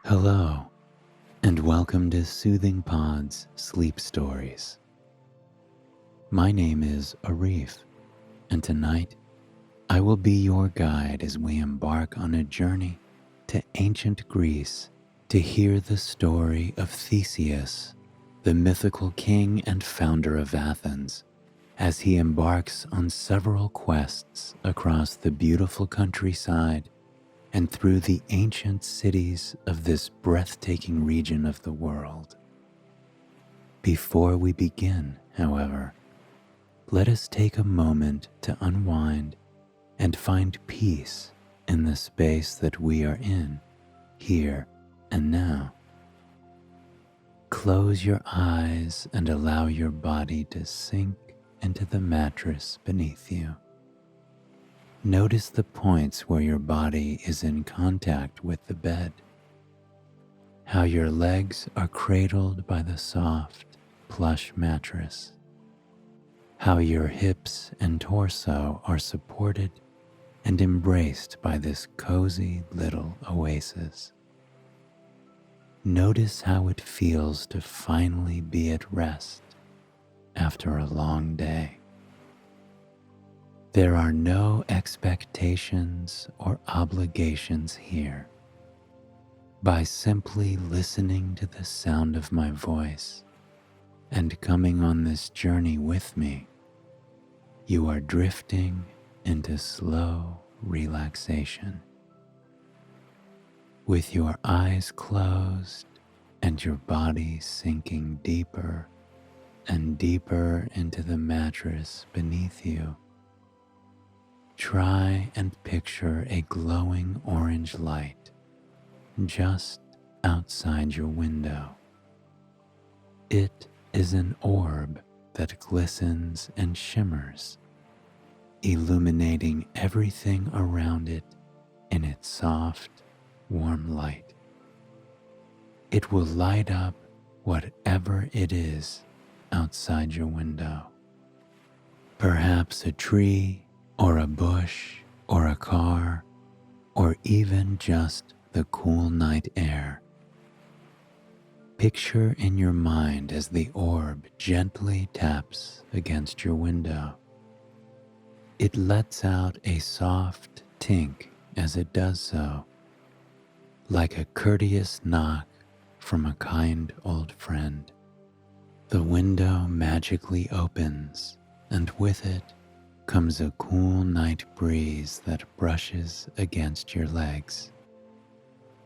Hello, and welcome to Soothing Pod's Sleep Stories. My name is Arif, and tonight I will be your guide as we embark on a journey to ancient Greece to hear the story of Theseus, the mythical king and founder of Athens, as he embarks on several quests across the beautiful countryside and through the ancient cities of this breathtaking region of the world. Before we begin, however, let us take a moment to unwind and find peace in the space that we are in, here and now. Close your eyes and allow your body to sink into the mattress beneath you. Notice the points where your body is in contact with the bed, how your legs are cradled by the soft, plush mattress, how your hips and torso are supported and embraced by this cozy little oasis. Notice how it feels to finally be at rest after a long day. There are no expectations or obligations here. By simply listening to the sound of my voice and coming on this journey with me, you are drifting into slow relaxation. With your eyes closed and your body sinking deeper and deeper into the mattress beneath you, try and picture a glowing orange light just outside your window. It is an orb that glistens and shimmers, illuminating everything around it in its soft, warm light. It will light up whatever it is outside your window. Perhaps a tree, or a bush, or a car, or even just the cool night air. Picture in your mind as the orb gently taps against your window. It lets out a soft tink as it does so, like a courteous knock from a kind old friend. The window magically opens, and with it comes a cool night breeze that brushes against your legs,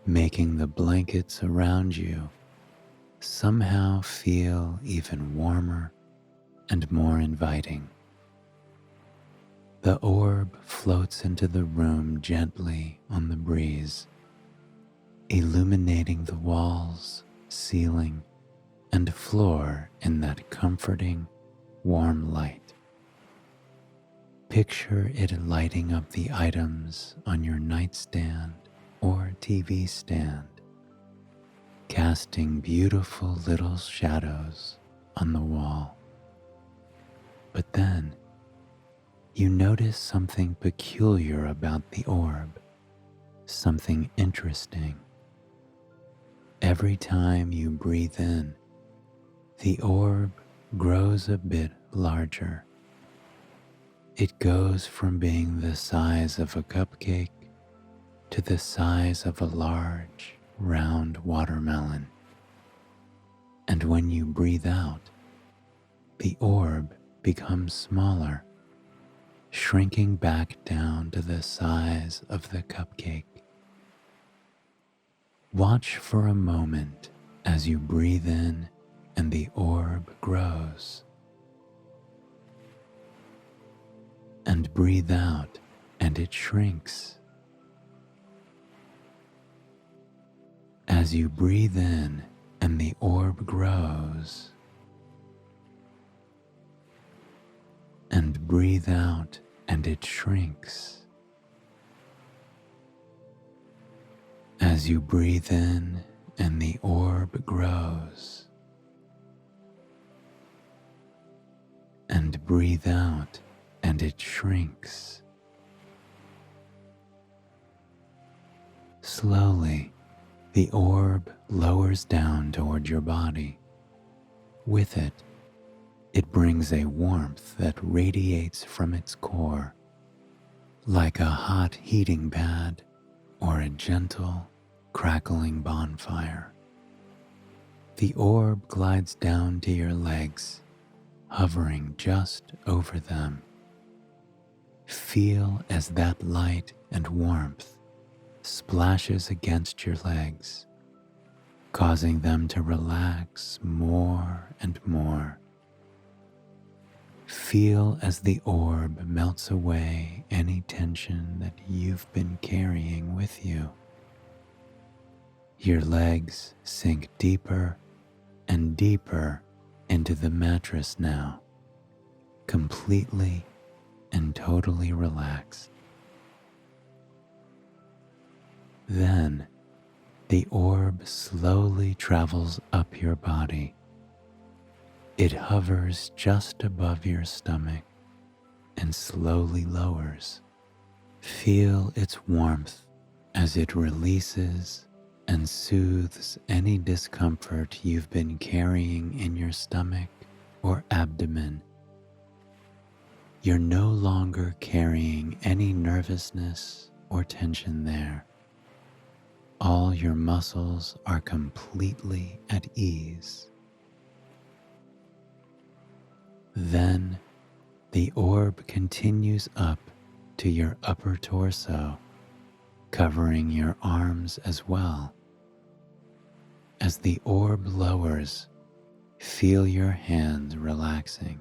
making the blankets around you somehow feel even warmer and more inviting. The orb floats into the room gently on the breeze, illuminating the walls, ceiling, and floor in that comforting, warm light. Picture it lighting up the items on your nightstand or TV stand, casting beautiful little shadows on the wall. But then, you notice something peculiar about the orb, something interesting. Every time you breathe in, the orb grows a bit larger. It goes from being the size of a cupcake to the size of a large, round watermelon. And when you breathe out, the orb becomes smaller, shrinking back down to the size of the cupcake. Watch for a moment as you breathe in and the orb grows. And breathe out and it shrinks. As you breathe in and the orb grows, and breathe out and it shrinks. As you breathe in and the orb grows, and breathe out and it shrinks. Slowly, The orb lowers down toward your body. With it, it brings a warmth that radiates from its core, like a hot heating pad or a gentle, crackling bonfire. The orb glides down to your legs, hovering just over them. Feel as that light and warmth splashes against your legs, causing them to relax more and more. Feel as the orb melts away any tension that you've been carrying with you. Your legs sink deeper and deeper into the mattress now, completely and totally relaxed. Then, the orb slowly travels up your body. It hovers just above your stomach and slowly lowers. Feel its warmth as it releases and soothes any discomfort you've been carrying in your stomach or abdomen. You're no longer carrying any nervousness or tension there. All your muscles are completely at ease. Then the orb continues up to your upper torso, covering your arms as well. As the orb lowers, feel your hands relaxing.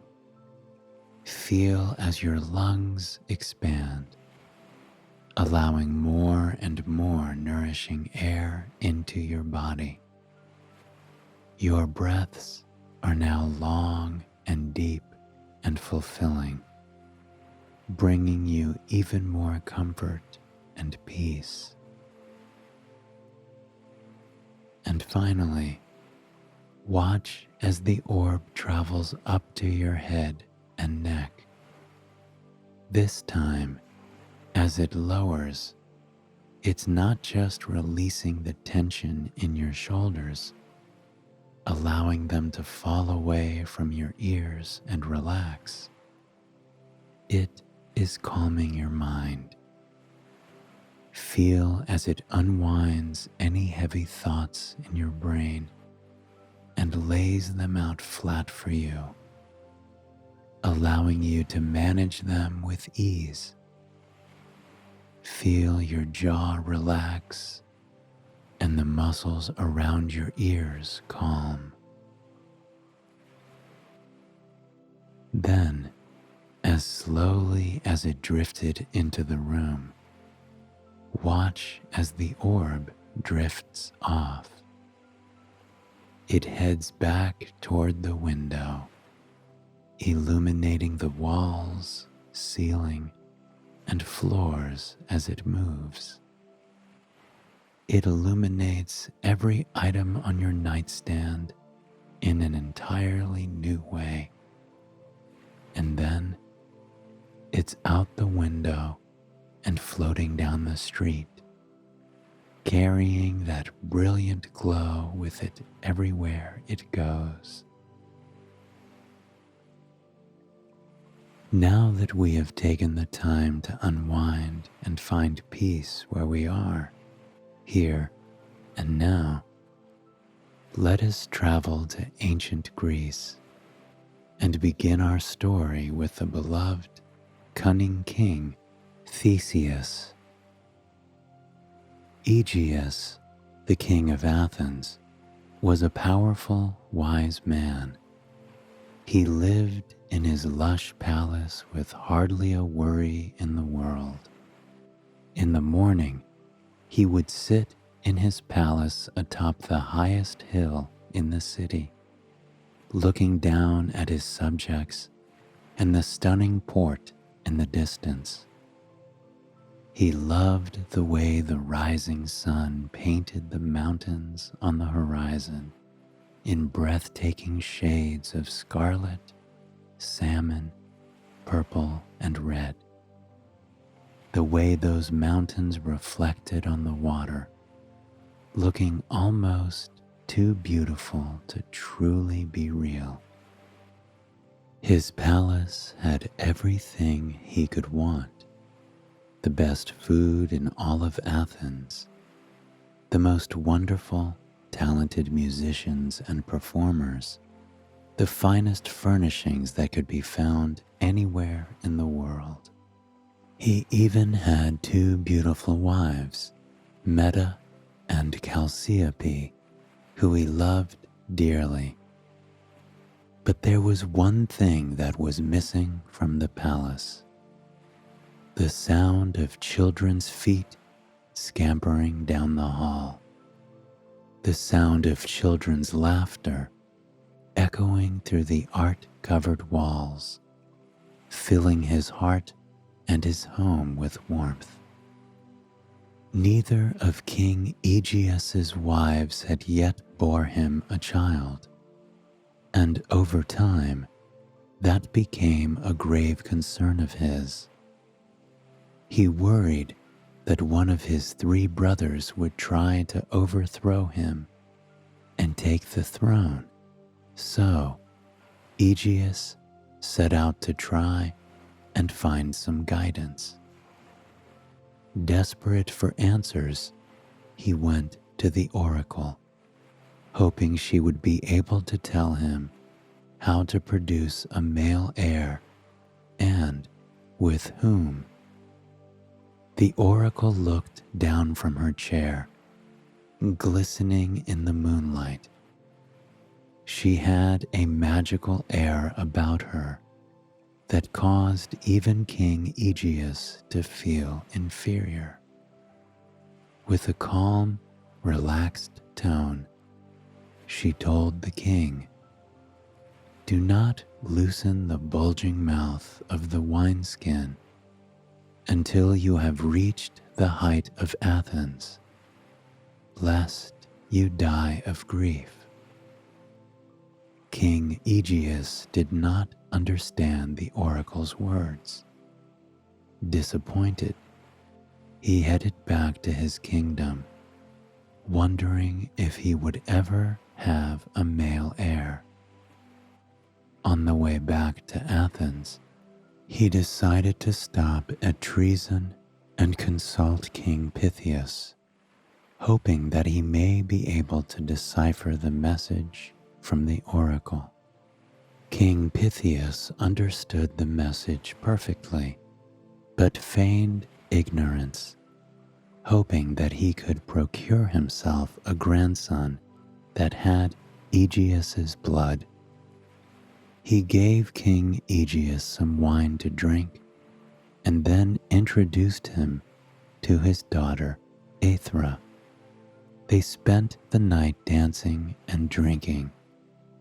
Feel as your lungs expand, allowing more and more nourishing air into your body. Your breaths are now long and deep and fulfilling, bringing you even more comfort and peace. And finally, watch as the orb travels up to your head and neck. This time, as it lowers, it's not just releasing the tension in your shoulders, allowing them to fall away from your ears and relax. It is calming your mind. Feel as it unwinds any heavy thoughts in your brain and lays them out flat for you, allowing you to manage them with ease. Feel your jaw relax and the muscles around your ears calm. Then, as slowly as it drifted into the room, watch as the orb drifts off. It heads back toward the window, illuminating the walls, ceiling, and floors as it moves. It illuminates every item on your nightstand in an entirely new way. And then it's out the window and floating down the street, carrying that brilliant glow with it everywhere it goes. Now that we have taken the time to unwind and find peace where we are, here and now, let us travel to ancient Greece and begin our story with the beloved, cunning king, Theseus. Aegeus, the king of Athens, was a powerful, wise man. He lived in his lush palace with hardly a worry in the world. In the morning, he would sit in his palace atop the highest hill in the city, looking down at his subjects and the stunning port in the distance. He loved the way the rising sun painted the mountains on the horizon in breathtaking shades of scarlet, salmon, purple, and red. The way those mountains reflected on the water, looking almost too beautiful to truly be real. His palace had everything he could want: the best food in all of Athens, the most wonderful, talented musicians and performers, the finest furnishings that could be found anywhere in the world. He even had two beautiful wives, Meta and Chalciope, who he loved dearly. But there was one thing that was missing from the palace: the sound of children's feet scampering down the hall, the sound of children's laughter echoing through the art-covered walls, filling his heart and his home with warmth. Neither of King Aegeus's wives had yet bore him a child, and over time, that became a grave concern of his. He worried that one of his three brothers would try to overthrow him and take the throne, so Aegeus set out to try and find some guidance. Desperate for answers, he went to the oracle, hoping she would be able to tell him how to produce a male heir and with whom. The oracle looked down from her chair, glistening in the moonlight. She had a magical air about her that caused even King Aegeus to feel inferior. With a calm, relaxed tone, she told the king, "Do not loosen the bulging mouth of the wineskin until you have reached the height of Athens, lest you die of grief." King Aegeus did not understand the oracle's words. Disappointed, he headed back to his kingdom, wondering if he would ever have a male heir. On the way back to Athens, he decided to stop at Treason and consult King Pythius, hoping that he may be able to decipher the message from the oracle. King Pythius understood the message perfectly, but feigned ignorance, hoping that he could procure himself a grandson that had Aegeus's blood. He gave King Aegeus some wine to drink, and then introduced him to his daughter Aethra. They spent the night dancing and drinking,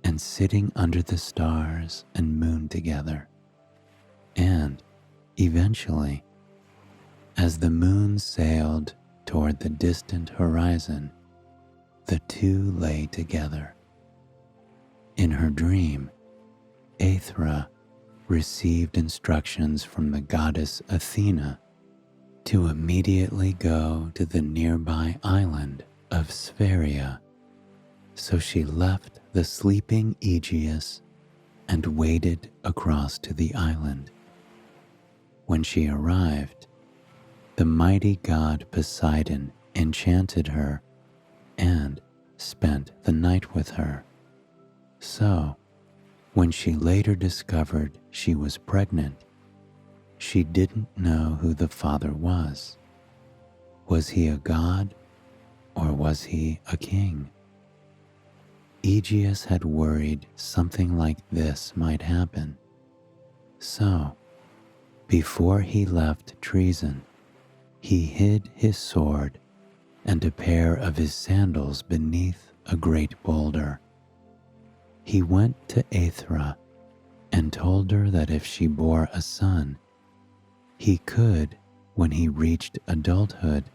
and sitting under the stars and moon together. And eventually, as the moon sailed toward the distant horizon, the two lay together. In her dream, Aethra received instructions from the goddess Athena to immediately go to the nearby island of Spheria. So she left the sleeping Aegeus and waded across to the island. When she arrived, the mighty god Poseidon enchanted her and spent the night with her. So, when she later discovered she was pregnant, she didn't know who the father was. Was he a god or was he a king? Aegeus had worried something like this might happen. So, before he left Treason, he hid his sword and a pair of his sandals beneath a great boulder. He went to Aethra and told her that if she bore a son, he could, when he reached adulthood,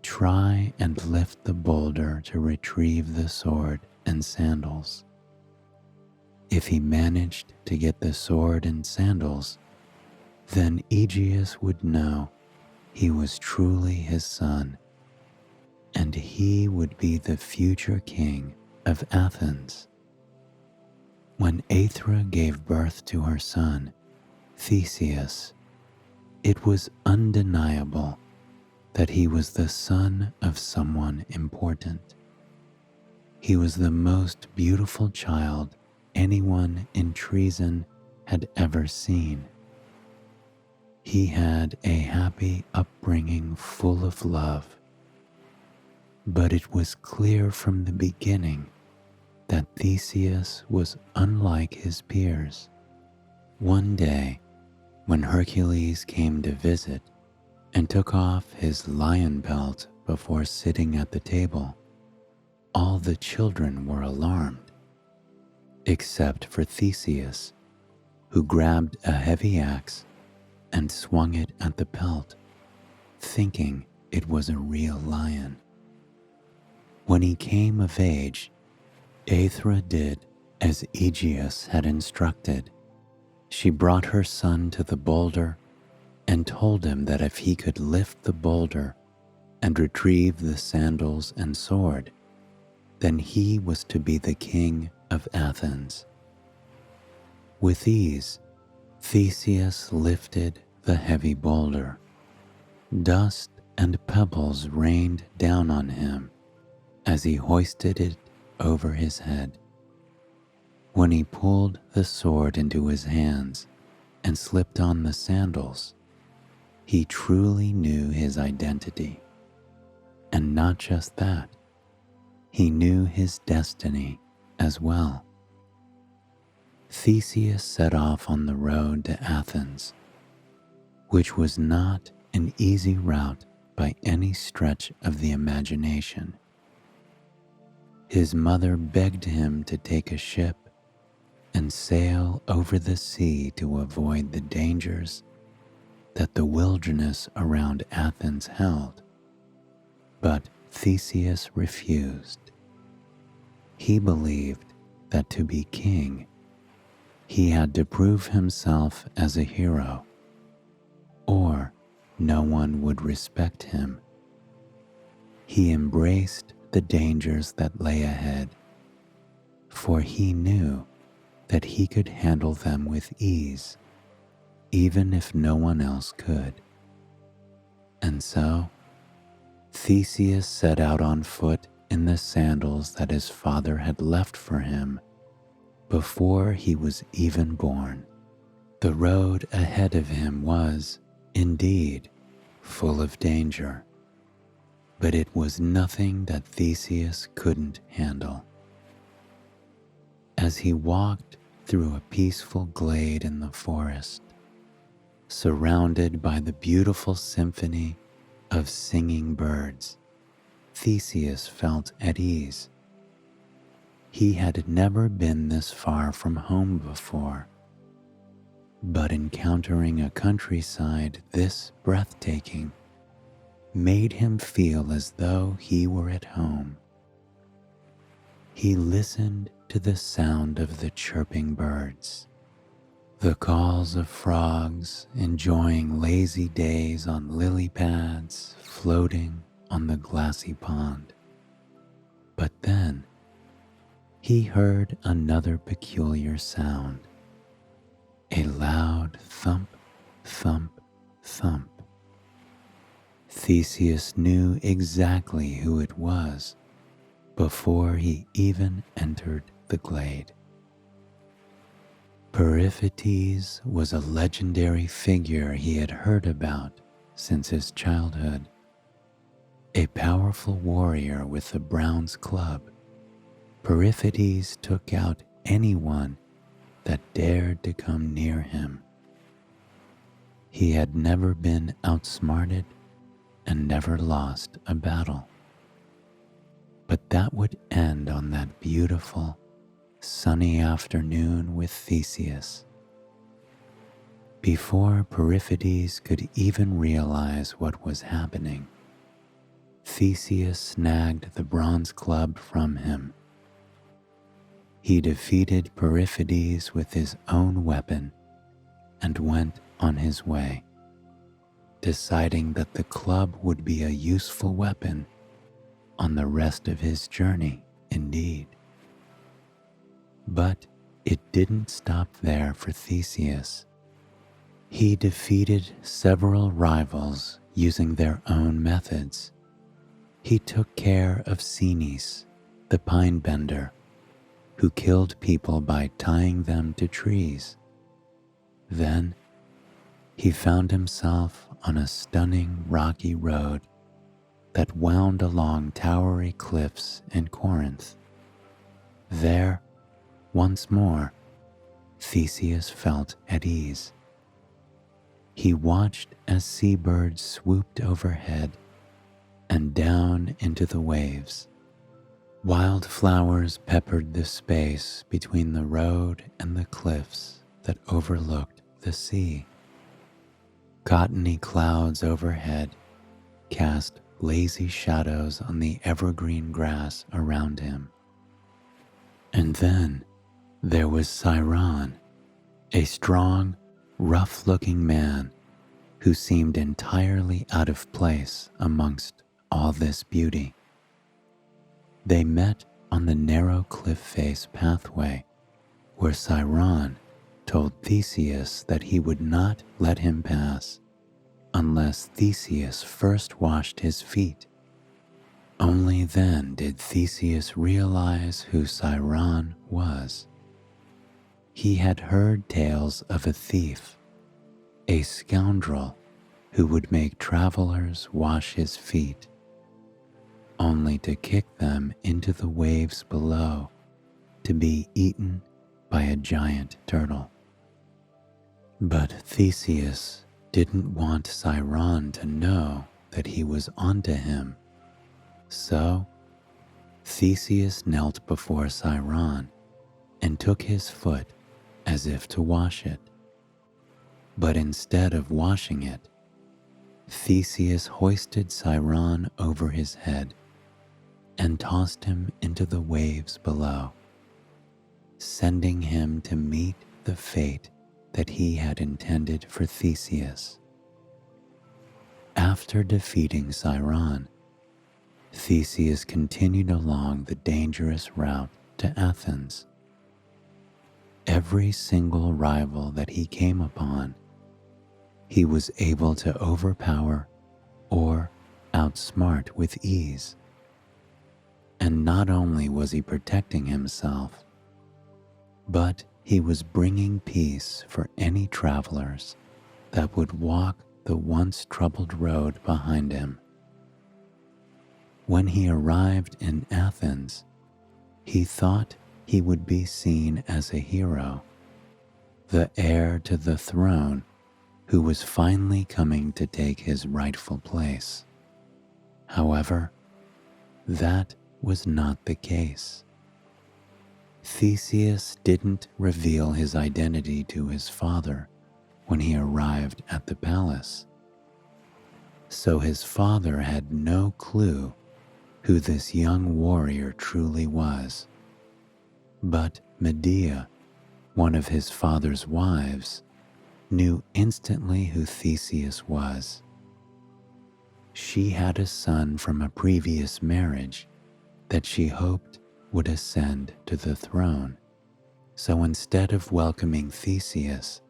try and lift the boulder to retrieve the sword and sandals. If he managed to get the sword and sandals, then Aegeus would know he was truly his son. and he would be the future king of Athens. When Aethra gave birth to her son, Theseus, it was undeniable that he was the son of someone important. He was the most beautiful child anyone in Treason had ever seen. He had a happy upbringing full of love, but it was clear from the beginning that Theseus was unlike his peers. One day, when Hercules came to visit and took off his lion belt before sitting at the table, all the children were alarmed, except for Theseus, who grabbed a heavy axe and swung it at the pelt, thinking it was a real lion. When he came of age, Aethra did as Aegeus had instructed. She brought her son to the boulder and told him that if he could lift the boulder and retrieve the sandals and sword, then he was to be the king of Athens. With ease, Theseus lifted the heavy boulder. Dust and pebbles rained down on him as he hoisted it over his head. When he pulled the sword into his hands and slipped on the sandals, he truly knew his identity. And not just that, he knew his destiny as well. Theseus set off on the road to Athens, which was not an easy route by any stretch of the imagination. His mother begged him to take a ship and sail over the sea to avoid the dangers that the wilderness around Athens held, but Theseus refused. He believed that to be king, he had to prove himself as a hero, or no one would respect him. He embraced the dangers that lay ahead, for he knew that he could handle them with ease, even if no one else could. And so, Theseus set out on foot in the sandals that his father had left for him before he was even born. The road ahead of him was, indeed, full of danger, but it was nothing that Theseus couldn't handle. As he walked through a peaceful glade in the forest, surrounded by the beautiful symphony of singing birds, Theseus felt at ease. He had never been this far from home before, but encountering a countryside this breathtaking made him feel as though he were at home. He listened to the sound of the chirping birds, the calls of frogs enjoying lazy days on lily pads floating on the glassy pond. But then he heard another peculiar sound, a loud thump, thump, thump. Theseus knew exactly who it was before he even entered the glade. Periphetes was a legendary figure he had heard about since his childhood, a powerful warrior with the bronze club. Periphetes took out anyone that dared to come near him. He had never been outsmarted and never lost a battle. But that would end on that beautiful, sunny afternoon with Theseus. Before Periphetes could even realize what was happening, Theseus snagged the bronze club from him. He defeated Periphetes with his own weapon and went on his way, deciding that the club would be a useful weapon on the rest of his journey, indeed. But it didn't stop there for Theseus. He defeated several rivals using their own methods. He took care of Ceres, the pine bender, who killed people by tying them to trees. Then he found himself on a stunning rocky road that wound along towery cliffs in Corinth. There, once more, Theseus felt at ease. He watched as seabirds swooped overhead and down into the waves. Wildflowers peppered the space between the road and the cliffs that overlooked the sea. Cottony clouds overhead cast lazy shadows on the evergreen grass around him. And then there was Chiron, a strong, rough-looking man who seemed entirely out of place amongst all this beauty. They met on the narrow cliff face pathway where Chiron told Theseus that he would not let him pass unless Theseus first washed his feet. Only then did Theseus realize who Chiron was. He had heard tales of a thief, a scoundrel who would make travelers wash his feet, only to kick them into the waves below to be eaten by a giant turtle. But Theseus didn't want Chiron to know that he was onto him, so Theseus knelt before Chiron and took his foot as if to wash it. But instead of washing it, Theseus hoisted Chiron over his head and tossed him into the waves below, sending him to meet the fate that he had intended for Theseus. After defeating Chiron, Theseus continued along the dangerous route to Athens. Every single rival that he came upon, he was able to overpower or outsmart with ease. And not only was he protecting himself, but he was bringing peace for any travelers that would walk the once troubled road behind him. When he arrived in Athens, he thought he would be seen as a hero, the heir to the throne who was finally coming to take his rightful place. However, that was not the case. Theseus didn't reveal his identity to his father when he arrived at the palace, so his father had no clue who this young warrior truly was. But Medea, one of his father's wives, knew instantly who Theseus was. She had a son from a previous marriage that she hoped would ascend to the throne. So instead of welcoming Theseus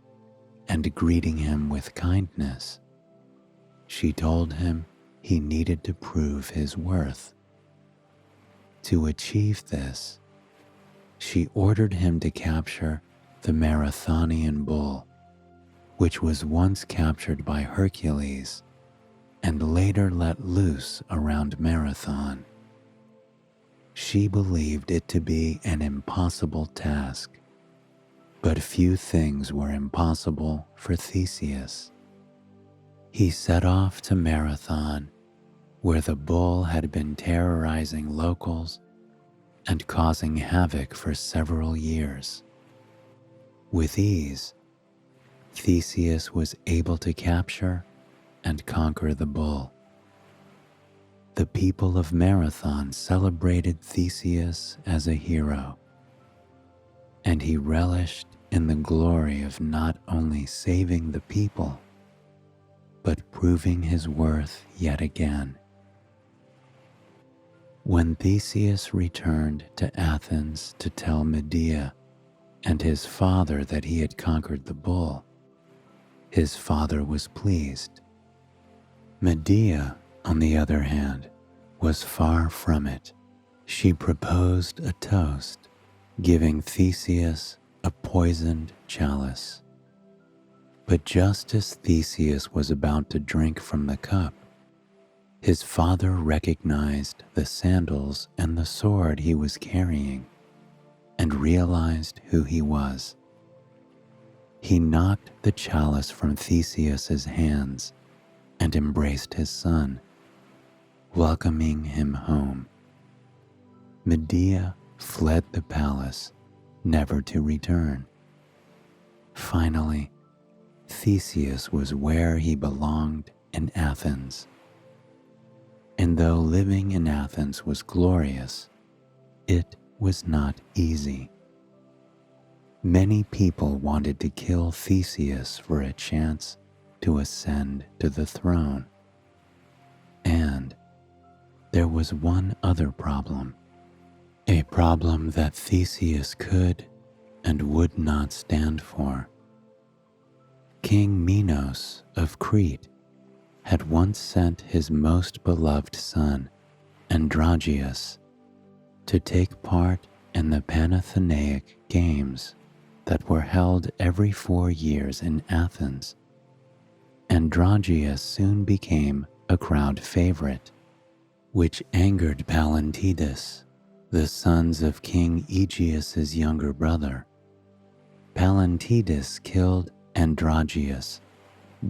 and greeting him with kindness, she told him he needed to prove his worth. To achieve this, she ordered him to capture the Marathonian bull, which was once captured by Hercules and later let loose around Marathon. She believed it to be an impossible task, but few things were impossible for Theseus. He set off to Marathon, where the bull had been terrorizing locals and causing havoc for several years. With ease, Theseus was able to capture and conquer the bull. The people of Marathon celebrated Theseus as a hero, and he relished in the glory of not only saving the people, but proving his worth yet again. When Theseus returned to Athens to tell Medea and his father that he had conquered the bull, his father was pleased. Medea, on the other hand, was far from it. She proposed a toast, giving Theseus a poisoned chalice. But just as Theseus was about to drink from the cup, his father recognized the sandals and the sword he was carrying and realized who he was. He knocked the chalice from Theseus's hands and embraced his son, welcoming him home. Medea fled the palace, never to return. Finally, Theseus was where he belonged in Athens. And though living in Athens was glorious, it was not easy. Many people wanted to kill Theseus for a chance to ascend to the throne. And there was one other problem, a problem that Theseus could and would not stand for. King Minos of Crete had once sent his most beloved son, Androgeus, to take part in the Panathenaic Games that were held every 4 years in Athens. Androgeus soon became a crowd favorite, which angered Pallantides, the sons of King Aegeus's younger brother. Pallantides killed Androgeus,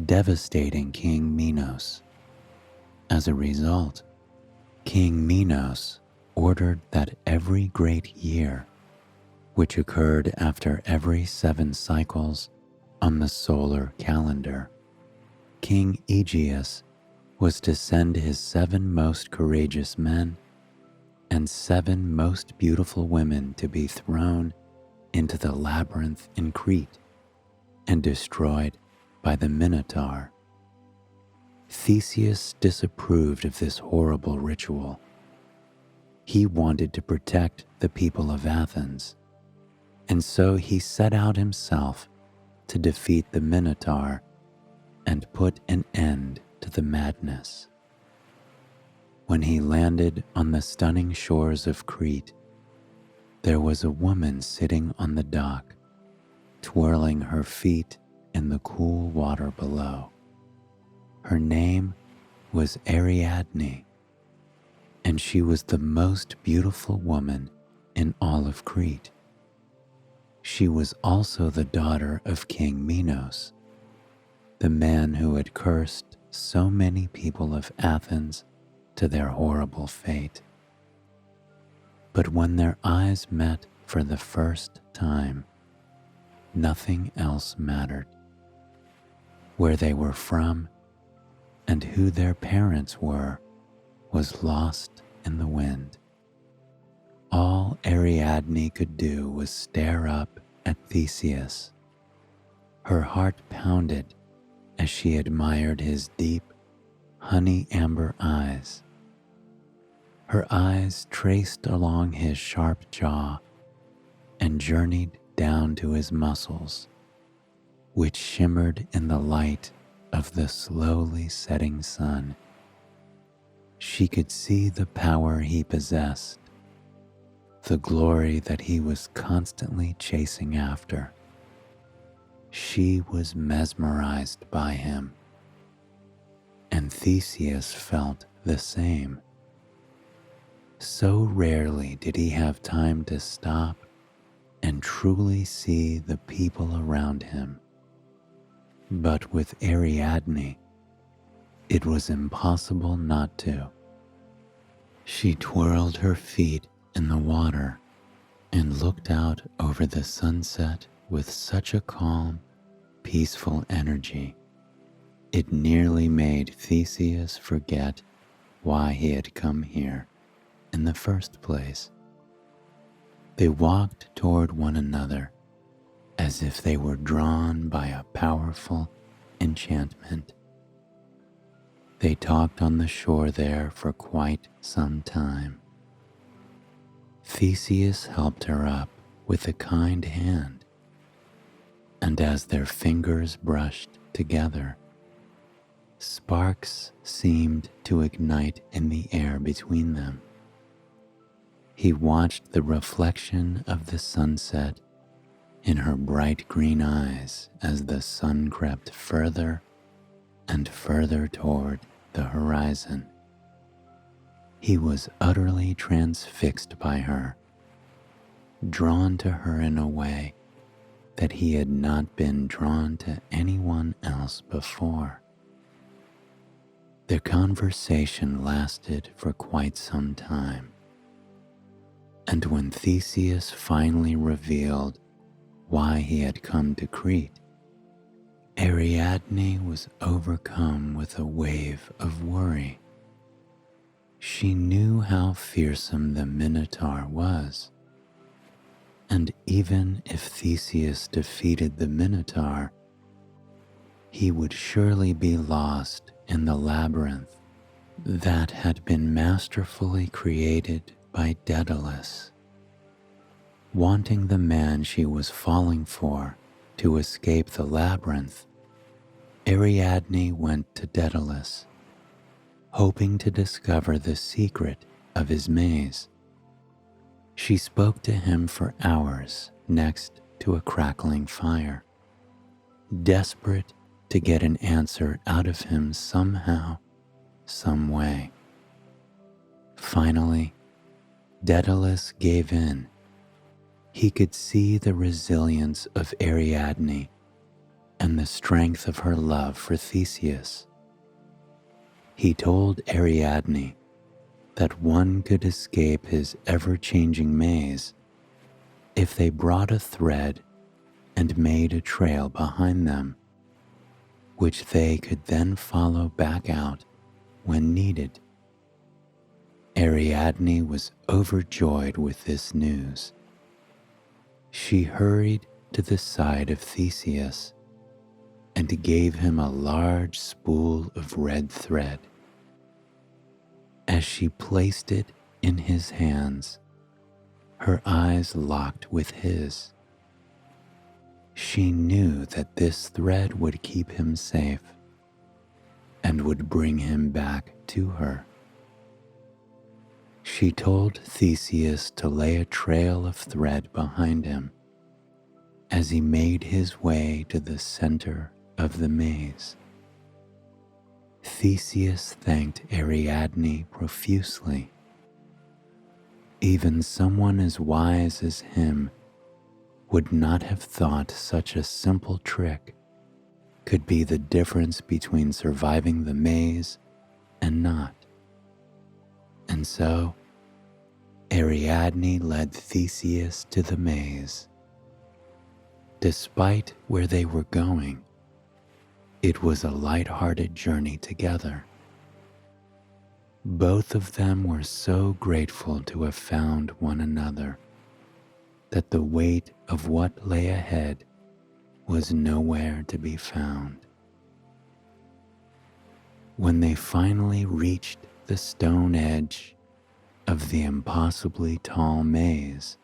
devastating King Minos. As a result, King Minos ordered that every great year, which occurred after every 7 cycles on the solar calendar, King Aegeus was to send his 7 most courageous men and 7 most beautiful women to be thrown into the labyrinth in Crete and destroyed by the Minotaur. Theseus disapproved of this horrible ritual. He wanted to protect the people of Athens, and so he set out himself to defeat the Minotaur and put an end to the madness. When he landed on the stunning shores of Crete, there was a woman sitting on the dock, twirling her feet in the cool water below. Her name was Ariadne, and she was the most beautiful woman in all of Crete. She was also the daughter of King Minos, the man who had cursed so many people of Athens to their horrible fate. But when their eyes met for the first time, nothing else mattered. Where they were from and who their parents were was lost in the wind. All Ariadne could do was stare up at Theseus. Her heart pounded as she admired his deep, honey amber eyes. Her eyes traced along his sharp jaw and journeyed down to his muscles, which shimmered in the light of the slowly setting sun. She could see the power he possessed, the glory that he was constantly chasing after. She was mesmerized by him, and Theseus felt the same. So rarely did he have time to stop and truly see the people around him. But with Ariadne, it was impossible not to. She twirled her feet in the water and looked out over the sunset with such a calm, peaceful energy. It nearly made Theseus forget why he had come here in the first place. They walked toward one another as if they were drawn by a powerful enchantment. They talked on the shore there for quite some time. Theseus helped her up with a kind hand, and as their fingers brushed together, sparks seemed to ignite in the air between them. He watched the reflection of the sunset in her bright green eyes as the sun crept further and further toward the horizon. He was utterly transfixed by her, drawn to her in a way that he had not been drawn to anyone else before. Their conversation lasted for quite some time, and when Theseus finally revealed why he had come to Crete, Ariadne was overcome with a wave of worry. She knew how fearsome the Minotaur was, and even if Theseus defeated the Minotaur, he would surely be lost in the labyrinth that had been masterfully created by Daedalus. Wanting the man she was falling for to escape the labyrinth, Ariadne went to Daedalus, hoping to discover the secret of his maze. She spoke to him for hours next to a crackling fire, desperate to get an answer out of him somehow, some way. Finally, Daedalus gave in. He could see the resilience of Ariadne and the strength of her love for Theseus. He told Ariadne that one could escape his ever-changing maze if they brought a thread and made a trail behind them, which they could then follow back out when needed. Ariadne was overjoyed with this news. She hurried to the side of Theseus and gave him a large spool of red thread. As she placed it in his hands, her eyes locked with his. She knew that this thread would keep him safe and would bring him back to her. She told Theseus to lay a trail of thread behind him as he made his way to the center of the maze. Theseus thanked Ariadne profusely. Even someone as wise as him would not have thought such a simple trick could be the difference between surviving the maze and not. And so, Ariadne led Theseus to the maze. Despite where they were going, it was a light-hearted journey together. Both of them were so grateful to have found one another that the weight of what lay ahead was nowhere to be found. When they finally reached the stone edge of the impossibly tall maze,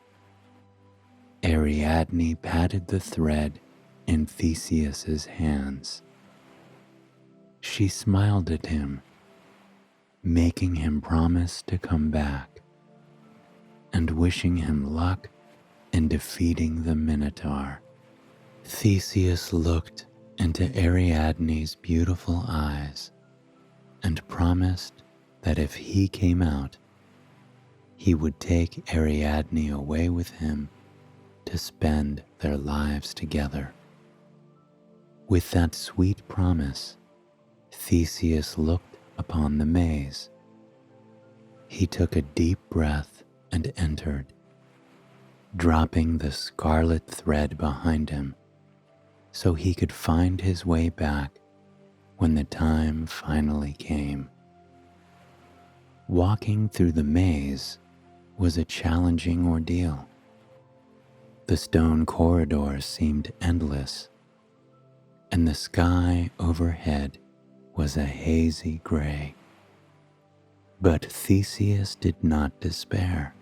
Ariadne patted the thread in Theseus's hands. She smiled at him, making him promise to come back, and wishing him luck in defeating the Minotaur. Theseus looked into Ariadne's beautiful eyes and promised that if he came out, he would take Ariadne away with him to spend their lives together. With that sweet promise, Theseus looked upon the maze. He took a deep breath and entered, dropping the scarlet thread behind him so he could find his way back when the time finally came. Walking through the maze was a challenging ordeal. The stone corridors seemed endless, and the sky overhead was a hazy gray. But Theseus did not despair.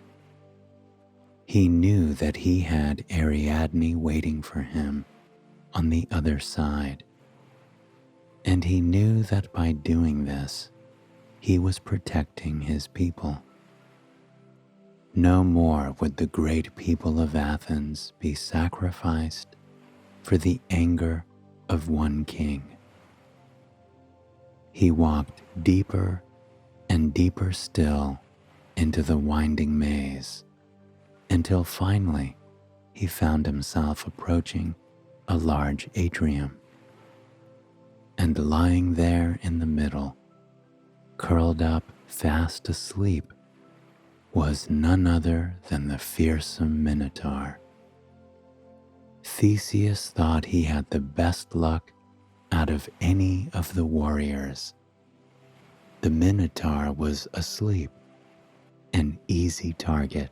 He knew that he had Ariadne waiting for him on the other side, and he knew that by doing this, he was protecting his people. No more would the great people of Athens be sacrificed for the anger of one king. He walked deeper and deeper still into the winding maze, until finally he found himself approaching a large atrium. And lying there in the middle, curled up fast asleep, was none other than the fearsome Minotaur. Theseus thought he had the best luck out of any of the warriors. The Minotaur was asleep, an easy target.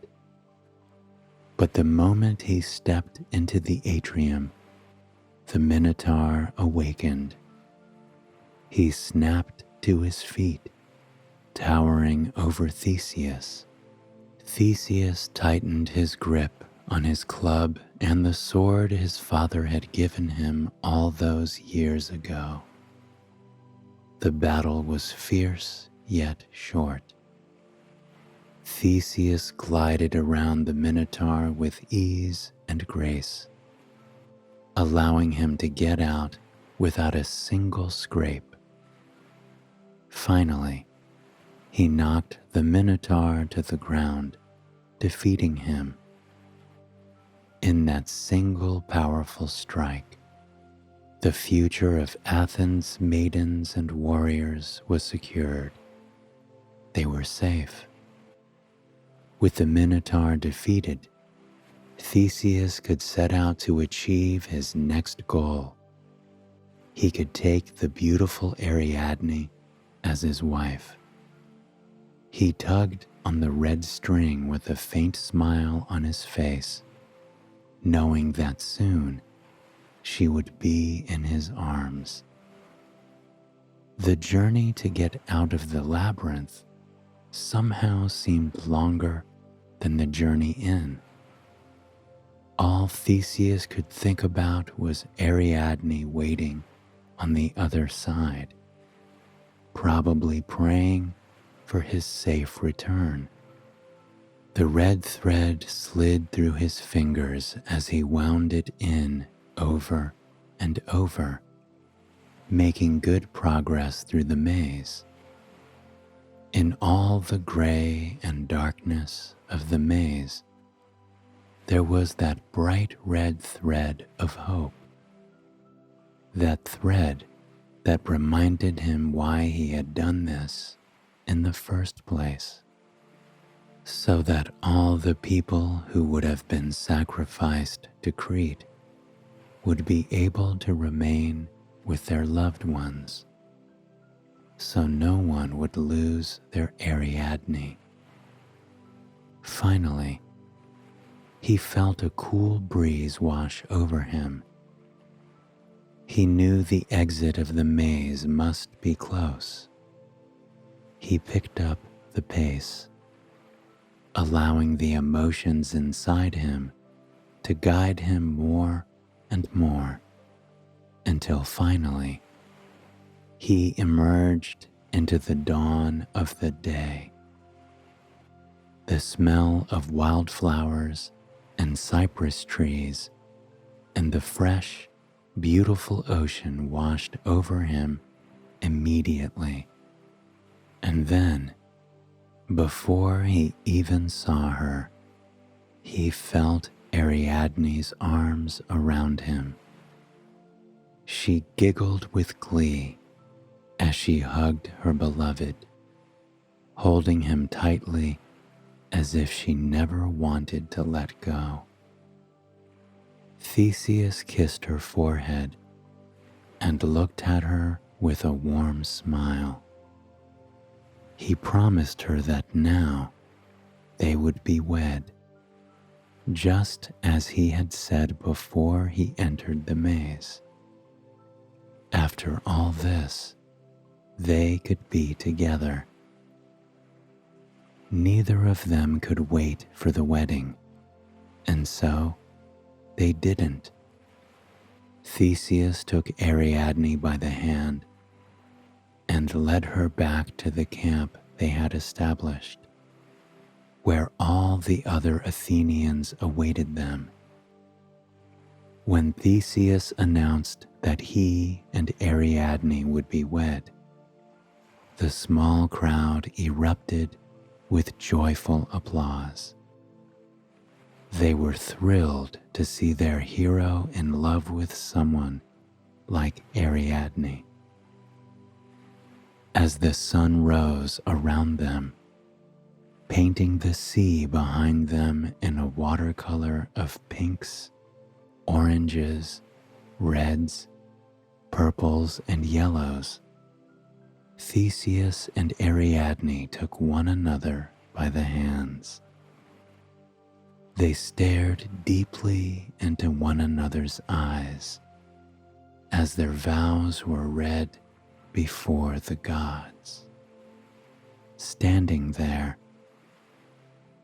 But the moment he stepped into the atrium, the Minotaur awakened. He snapped to his feet, towering over Theseus. Theseus tightened his grip on his club and the sword his father had given him all those years ago. The battle was fierce yet short. Theseus glided around the Minotaur with ease and grace, allowing him to get out without a single scrape. Finally, he knocked the Minotaur to the ground, defeating him. In that single powerful strike, the future of Athens' maidens and warriors was secured. They were safe. With the Minotaur defeated, Theseus could set out to achieve his next goal. He could take the beautiful Ariadne as his wife. He tugged on the red string with a faint smile on his face, knowing that soon she would be in his arms. The journey to get out of the labyrinth somehow seemed longer than the journey in. All Theseus could think about was Ariadne waiting on the other side, probably praying for his safe return. The red thread slid through his fingers as he wound it in over and over, making good progress through the maze. In all the gray and darkness of the maze, there was that bright red thread of hope. That thread that reminded him why he had done this in the first place, so that all the people who would have been sacrificed to Crete would be able to remain with their loved ones, so no one would lose their Ariadne. Finally, he felt a cool breeze wash over him. He knew the exit of the maze must be close. He picked up the pace, allowing the emotions inside him to guide him more and more, until finally he emerged into the dawn of the day. The smell of wildflowers and cypress trees and the fresh, beautiful ocean washed over him immediately. And then, before he even saw her, he felt Ariadne's arms around him. She giggled with glee as she hugged her beloved, holding him tightly as if she never wanted to let go. Theseus kissed her forehead and looked at her with a warm smile. He promised her that now they would be wed, just as he had said before he entered the maze. After all this, they could be together. Neither of them could wait for the wedding. And so they didn't. Theseus took Ariadne by the hand and led her back to the camp they had established, where all the other Athenians awaited them. When Theseus announced that he and Ariadne would be wed, the small crowd erupted with joyful applause. They were thrilled to see their hero in love with someone like Ariadne. As the sun rose around them, painting the sea behind them in a watercolor of pinks, oranges, reds, purples, and yellows, Theseus and Ariadne took one another by the hands. They stared deeply into one another's eyes as their vows were read before the gods. Standing there,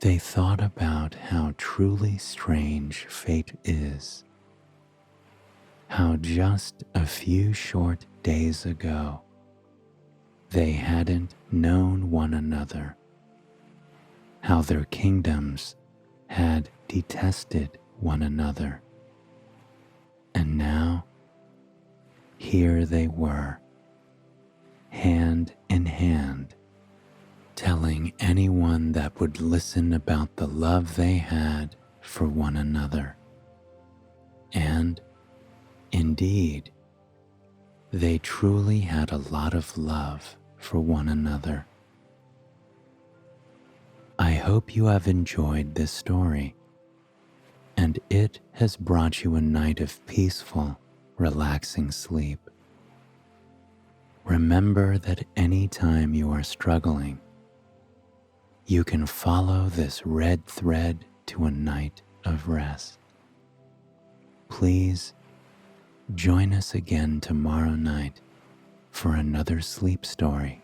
they thought about how truly strange fate is, how just a few short days ago they hadn't known one another, how their kingdoms had detested one another, and now here they were, hand in hand, telling anyone that would listen about the love they had for one another. And, indeed, they truly had a lot of love for one another. I hope you have enjoyed this story, and it has brought you a night of peaceful, relaxing sleep. Remember that any time you are struggling, you can follow this red thread to a night of rest. Please join us again tomorrow night for another sleep story.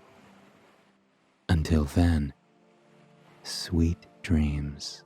Until then, sweet dreams.